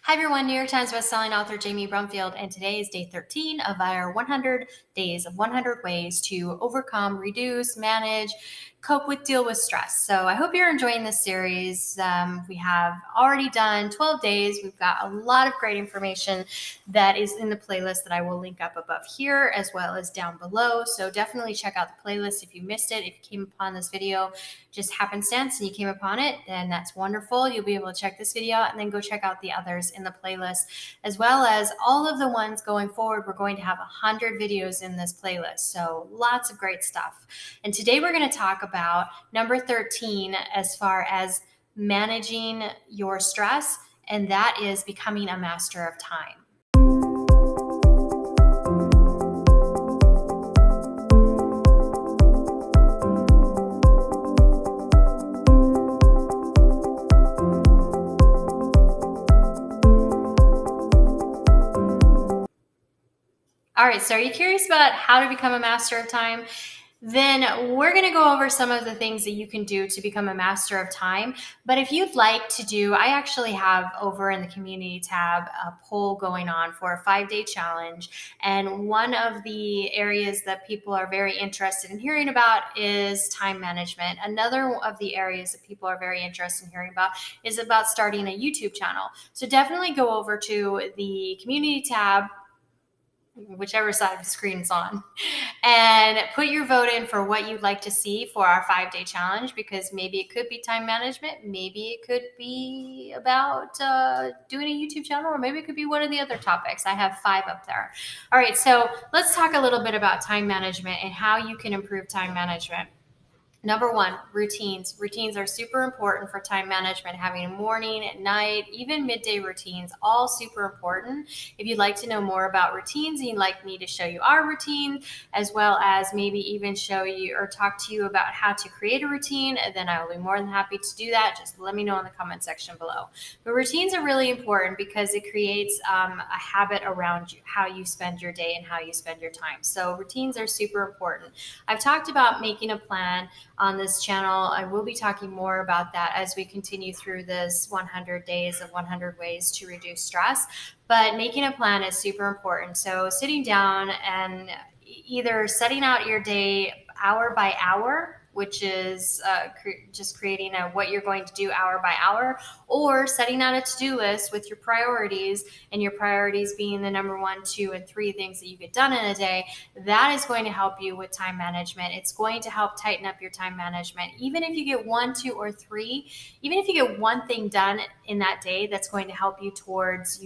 Hi everyone, New York Times bestselling author Jamie Brumfield, and today is day 13 of our 100 days of 100 ways to overcome, reduce, manage, cope with, deal with stress. So I hope you're enjoying this series. We have already done 12 days. We've got a lot of great information that is in the playlist that I will link up above here as well as down below. So definitely check out the playlist if you missed it. If you came upon this video just happenstance and you came upon it, then that's wonderful. You'll be able to check this video out and then go check out the others in the playlist, as well as all of the ones going forward. We're going to have 100 videos in this playlist, so lots of great stuff. And today we're going to talk about number 13 as far as managing your stress, and that is becoming a master of time. All right, so are you curious about how to become a master of time? Then we're going to go over some of the things that you can do to become a master of time. But if you'd like to do, I actually have over in the community tab a poll going on for a 5-day challenge. And one of the areas that people are very interested in hearing about is time management. Another of the areas that people are very interested in hearing about is about starting a YouTube channel. So definitely go over to the community tab, whichever side of the screen is on, and put your vote in for what you'd like to see for our 5-day challenge, because maybe it could be time management, maybe it could be about doing a YouTube channel, or maybe it could be one of the other topics. I have 5 up there. All right, so let's talk a little bit about time management and how you can improve time management. Number 1, routines. Routines are super important for time management. Having a morning, at night, even midday routines, all super important. If you'd like to know more about routines and you'd like me to show you our routine, as well as maybe even show you or talk to you about how to create a routine, then I will be more than happy to do that. Just let me know in the comment section below. But routines are really important because it creates a habit around you, how you spend your day and how you spend your time. So routines are super important. I've talked about making a plan on this channel. I will be talking more about that as we continue through this 100 days of 100 ways to reduce stress. But making a plan is super important. So sitting down and either setting out your day hour by hour, which is just creating what you're going to do hour by hour, or setting out a to-do list with your priorities, and your priorities being the number 1, 2, and 3 things that you get done in a day. That is going to help you with time management. It's going to help tighten up your time management. Even if you get 1, 2, or 3, even if you get one thing done in that day that's going to help you towards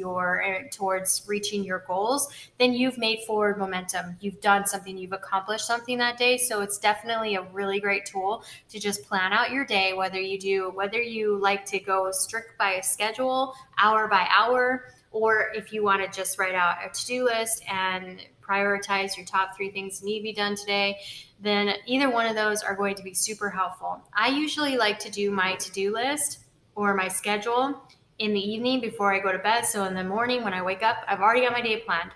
reaching your goals, then you've made forward momentum. You've done something, you've accomplished something that day. So it's definitely a really great tool to just plan out your day, whether you like to go strict by a schedule, hour by hour, or if you want to just write out a to-do list and prioritize your top 3 things that need to be done today, then either one of those are going to be super helpful. I usually like to do my to-do list or my schedule in the evening before I go to bed. So in the morning when I wake up, I've already got my day planned.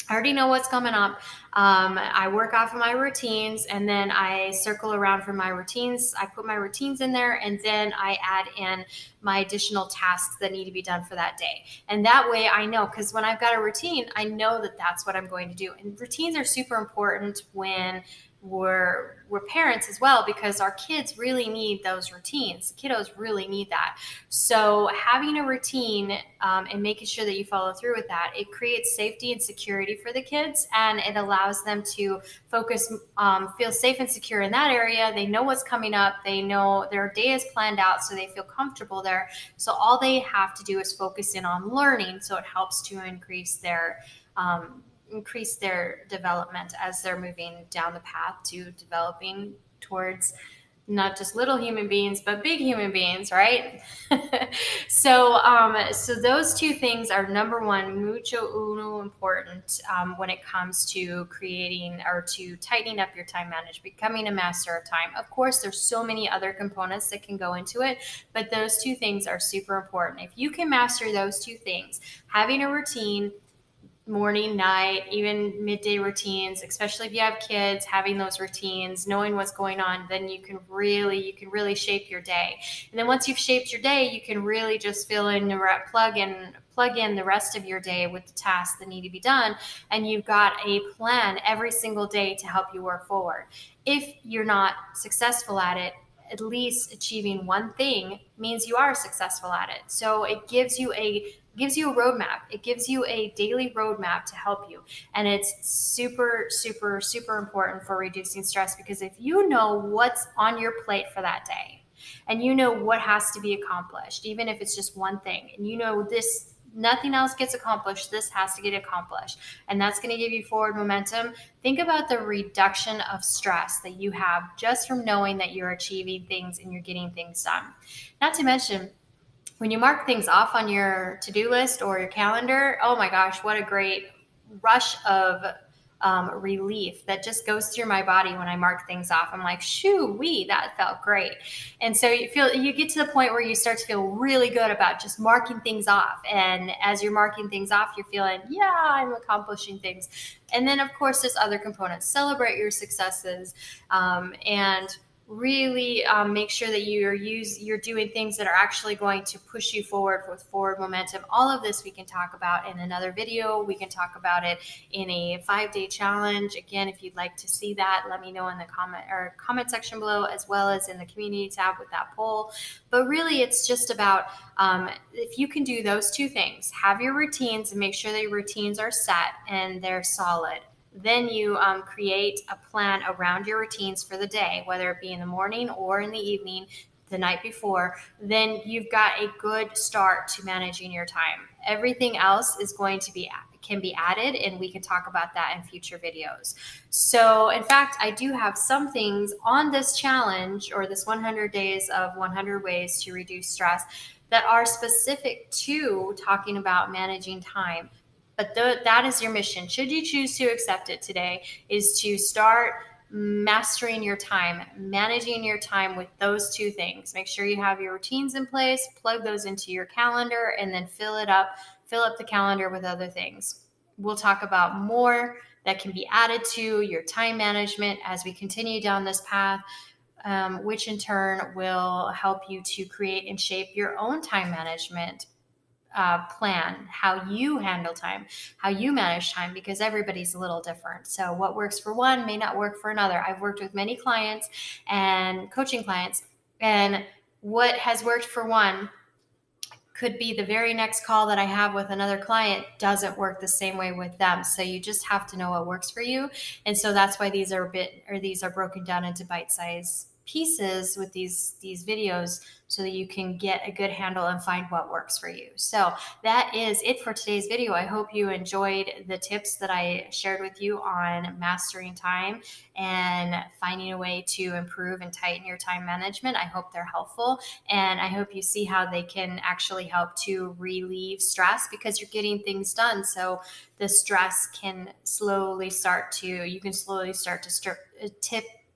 I already know what's coming up. I work off of my routines, and then I circle around for my routines. I put my routines in there, and then I add in my additional tasks that need to be done for that day. And that way I know, because when I've got a routine, I know that that's what I'm going to do. And routines are super important when we're parents as well, because our kids really need those routines. Kiddos really need that. So having a routine and making sure that you follow through with that, it creates safety and security for the kids, and it allows them to focus, feel safe and secure in that area. They know what's coming up. They know their day is planned out, so they feel comfortable there. So all they have to do is focus in on learning. So it helps to increase their development as they're moving down the path to developing towards not just little human beings, but big human beings, right? So those 2 things are number 1, mucho uno important when it comes to creating or to tightening up your time management, becoming a master of time. Of course, there's so many other components that can go into it, but those 2 things are super important. If you can master those 2 things, having a routine, morning, night, even midday routines, especially if you have kids, having those routines, knowing what's going on, then you can really shape your day. And then once you've shaped your day, you can really just fill in the plug in the rest of your day with the tasks that need to be done, and you've got a plan every single day to help you work forward. If you're not successful at it, at least achieving one thing means you are successful at it. So it gives you a roadmap. It gives you a daily roadmap to help you. And it's super, super, super important for reducing stress, because if you know what's on your plate for that day and you know what has to be accomplished, even if it's just one thing, and you know this, nothing else gets accomplished, this has to get accomplished, and that's going to give you forward momentum. Think about the reduction of stress that you have just from knowing that you're achieving things and you're getting things done. Not to mention, when you mark things off on your to-do list or your calendar, oh my gosh, what a great rush of relief that just goes through my body when I mark things off. I'm like, shoo wee, that felt great. And so you get to the point where you start to feel really good about just marking things off. And as you're marking things off, you're feeling, yeah, I'm accomplishing things. And then of course there's other components. Celebrate your successes, and really make sure that you're doing things that are actually going to push you forward with forward momentum. All of this we can talk about in another video. We can talk about it in a 5-day challenge. Again, if you'd like to see that, let me know in the comment section below, as well as in the community tab with that poll. But really, it's just about if you can do those two things, have your routines and make sure that your routines are set and they're solid. Then you create a plan around your routines for the day, whether it be in the morning or in the evening, the night before. Then you've got a good start to managing your time. Everything else is going to can be added, and we can talk about that in future videos. So in fact, I do have some things on this challenge, or this 100 days of 100 ways to reduce stress, that are specific to talking about managing time. But that is your mission. Should you choose to accept it today, is to start mastering your time, managing your time with those two things. Make sure you have your routines in place, plug those into your calendar, and then fill up the calendar with other things. We'll talk about more that can be added to your time management as we continue down this path, which in turn will help you to create and shape your own time management plan, how you handle time, how you manage time, because everybody's a little different. So what works for one may not work for another. I've worked with many clients and coaching clients, and what has worked for one could be the very next call that I have with another client doesn't work the same way with them. So you just have to know what works for you. And so that's why these are broken down into bite-sized pieces with these videos, so that you can get a good handle and find what works for you. So that is it for today's video. I hope you enjoyed the tips that I shared with you on mastering time and finding a way to improve and tighten your time management. I hope they're helpful, and I hope you see how they can actually help to relieve stress, because you're getting things done. So the stress can slowly start to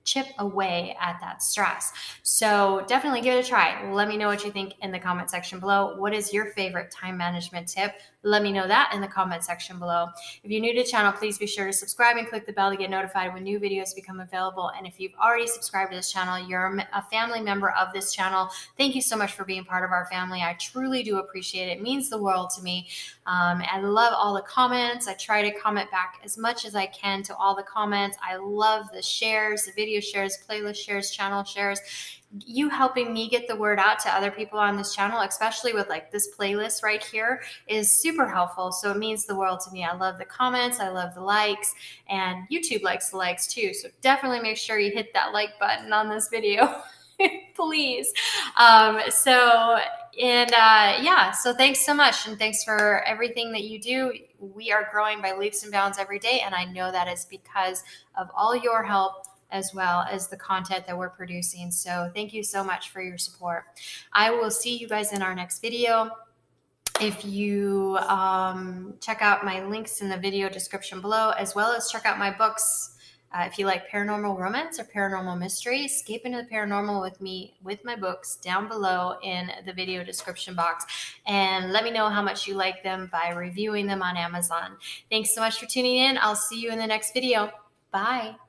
chip away at that stress. So definitely give it a try. Let me know what you think in the comment section below. What is your favorite time management tip? Let me know that in the comment section below. If you're new to the channel, please be sure to subscribe and click the bell to get notified when new videos become available. And if you've already subscribed to this channel, you're a family member of this channel. Thank you so much for being part of our family. I truly do appreciate it. It means the world to me. I love all the comments. I try to comment back as much as I can to all the comments. I love the shares, the video shares, playlist shares, channel shares. You helping me get the word out to other people on this channel, especially with like this playlist right here, is super helpful. So it means the world to me. I love the comments. I love the likes, and YouTube likes the likes too. So definitely make sure you hit that like button on this video. Please. So thanks so much, and thanks for everything that you do. We are growing by leaps and bounds every day, and I know that is because of all your help, as well as the content that we're producing. So thank you so much for your support. I will see you guys in our next video. If you check out my links in the video description below, as well as check out my books, If you like paranormal romance or paranormal mystery, escape into the paranormal with me with my books down below in the video description box. And let me know how much you like them by reviewing them on Amazon. Thanks so much for tuning in. I'll see you in the next video. Bye.